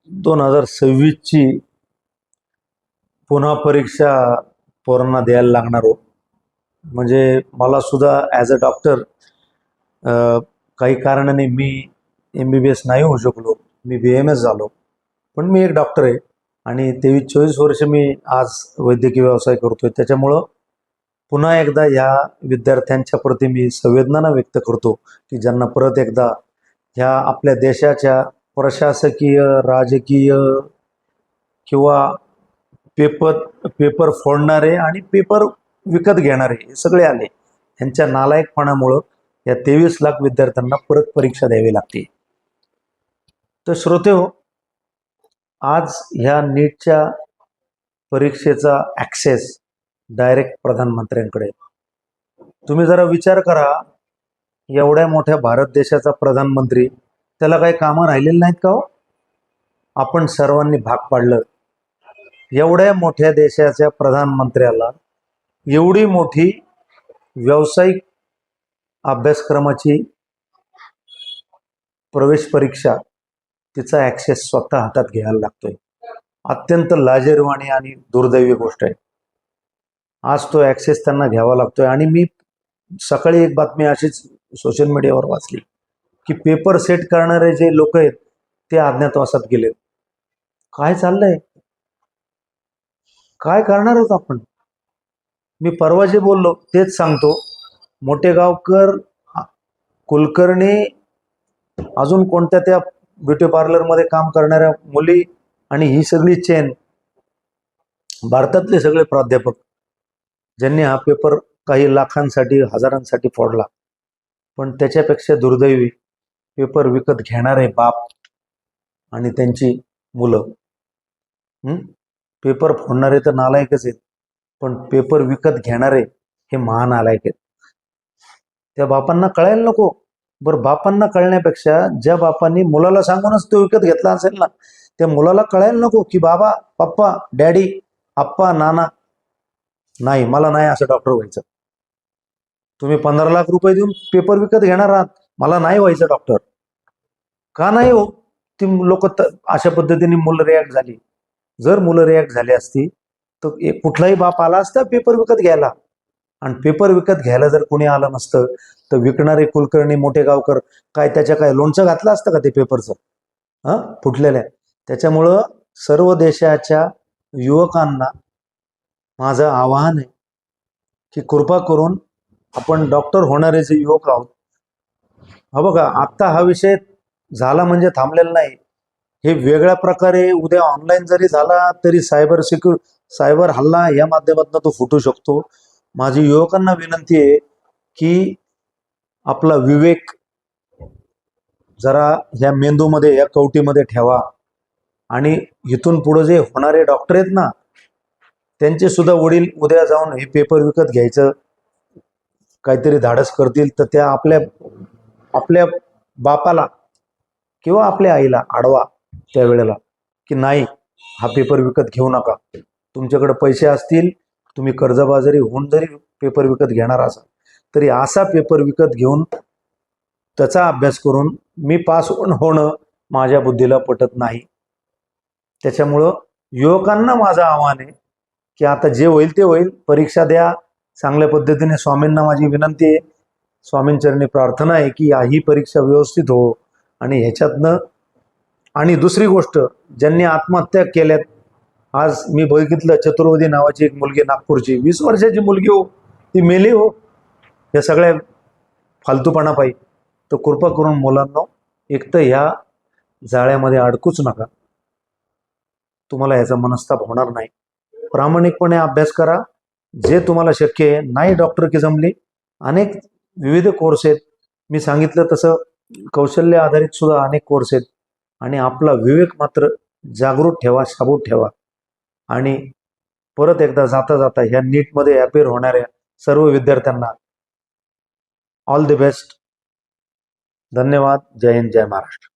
2026ची पुन्हा परीक्षा पोरांना द्यायला लागणार हो. म्हणजे मला सुद्धा ॲज अ डॉक्टर काही कारणाने मी MBBS नाही होऊ शकलो, मी BMS झालो, पण मी एक डॉक्टर आहे आणि 23-24 वर्ष मी आज वैद्यकीय व्यवसाय करतोय. त्याच्यामुळं पुन्हा एकदा ह्या विद्यार्थ्यांच्या प्रती मी संवेदना व्यक्त करतो की ज्यांना परत एकदा ह्या आपल्या देशाच्या प्रशासकीय, राजकीय किंवा पेपर फोडणारे आणि पेपर विकत घेणारे हे सगळे आले. ह्यांच्या नालायकपणामुळं या 23 लाख विद्यार्थ्यांना परत परीक्षा द्यावी लागते. तर श्रोतेहो, आज ह्या नीटच्या परीक्षेचा ॲक्सेस डायरेक्ट प्रधानमंत्र्यांकडे. तुम्ही जरा विचार करा, एवढ्या मोठ्या भारत देशाचा प्रधानमंत्री, त्याला काही कामं राहिलेली नाहीत का हो? आपण सर्वांनी भाग पाडलं. एवढ्या मोठ्या देशाच्या प्रधानमंत्र्याला एवढी मोठी व्यावसायिक अभ्यासक्रमाची प्रवेश परीक्षा, तिचा ॲक्सेस स्वतः हातात घ्यायला लागतोय. अत्यंत लाजिरवाणी आणि दुर्दैवी गोष्ट आहे. आज तो ॲक्सेस त्यांना घ्यावा लागतोय. आणि मी सकाळी एक बातमी अशीच सोशल मीडियावर वाचली की पेपर सेट करणारे जे लोक आहेत ते अज्ञातवासात गेलेत. काय चाललंय? काय करणार आहोत आपण? मी परवा जे बोललो तेच सांगतो. मोठेगावकर, कुलकर्णी, अजून कोणत्या त्या ब्युटी पार्लरमध्ये काम करणाऱ्या मुली आणि ही सगळी चेन, भारतातले सगळे प्राध्यापक ज्यांनी हा पेपर काही लाखांसाठी, हजारांसाठी फोडला. पण त्याच्यापेक्षा दुर्दैवी पेपर विकत घेणारे बाप आणि त्यांची मुलं. पेपर फोडणारे तर नालायकच आहेत, पण पेपर विकत घेणारे हे महान नालायक आहेत. त्या बापांना कळायला नको? बरं, बापांना कळण्यापेक्षा ज्या बापांनी मुलाला सांगूनच तो विकत घेतला असेल ना, त्या मुलाला कळायला नको की बाबा, पप्पा, डॅडी, आप्पा, नाना, नाही, मला नाही असं डॉक्टर व्हायचं. तुम्ही 15 लाख रुपये देऊन पेपर विकत घेणार आहात, मला नाही व्हायचं डॉक्टर. का नाही हो? ती लोक अशा पद्धतीने मुलं रिॲक्ट झाली. जर मुलं रिॲक्ट झाली असती तर कुठलाही बाप आला असता पेपर विकत घ्यायला. आणि पेपर विकत घ्यायला जर कोणी आलं नसतं तर विकणारे कुलकर्णी, मोठेगावकर काय त्याच्या काय लोणचं घातलं असतं का ते पेपरचं फुटलेल्या? त्याच्यामुळं सर्व देशाच्या युवकांना माझं आवाहन आहे की कृपा करून आपण डॉक्टर होणारे जे युवक आहोत, हा बघा, आत्ता हा विषय झाला म्हणजे थांबलेला नाही. हे वेगळ्या प्रकारे उद्या ऑनलाईन जरी झाला तरी सायबर हल्ला या माध्यमातून तो फुटू शकतो. माझी युवकांना विनंती आहे की आपला विवेक जरा ह्या मेंदूमध्ये, या कवटीमध्ये ठेवा. आणि इथून पुढे जे होणारे डॉक्टर आहेत ना, त्यांचे सुद्धा वडील उद्या जाऊन हे पेपर विकत घ्यायचं काहीतरी धाडस करतील तर त्या आपल्या बापाला किंवा आपल्या आईला अडवा त्यावेळेला की नाही, हा पेपर विकत घेऊ नका. तुमच्याकडे पैसे असतील, तुम्ही कर्जबाजारी होऊन जरी पेपर विकत घेणार असाल तरी असा पेपर विकत घेऊन त्याचा अभ्यास करून मी पास होणं माझ्या बुद्धीला पटत नाही. त्याच्यामुळं युवकांना माझं आव्हान आहे की आता जे होईल ते होईल, परीक्षा द्या चांगल्या पद्धतीने. स्वामींना माझी विनंती आहे, स्वामींचरणी प्रार्थना आहे की ही परीक्षा व्यवस्थित हो. आणि ह्याच्यातनं, आणि दुसरी गोष्ट, ज्यांनी आत्महत्या केल्यात, आज मी बघितलं चतुर्वेदी नावाची एक मुलगी, नागपूरची 20 वर्षाची मुलगी हो, ती मेली हो या सगळ्या फालतूपणा पायी. तर कृपा करून मुलांना एक तर ह्या जाळ्यामध्ये अडकूच नका. तुम्हाला याचा मनस्ताप होणार नाही. प्रामाणिकपणे अभ्यास करा, जे तुम्हाला शक्य आहे. नाही डॉक्टर की जमली, अनेक विविध कोर्स आहेत. मी सांगितलं तसं कौशल्य आधारित सुद्धा अनेक कोर्स आहेत. आणि आपला विवेक मात्र जागृत ठेवा, शाबूत ठेवा. आणि परत एकदा जाता जाता ह्या नीटमध्ये अपेअर होणाऱ्या सर्व विद्यार्थ्यांना ऑल द बेस्ट. धन्यवाद. जय हिंद, जय महाराष्ट्र.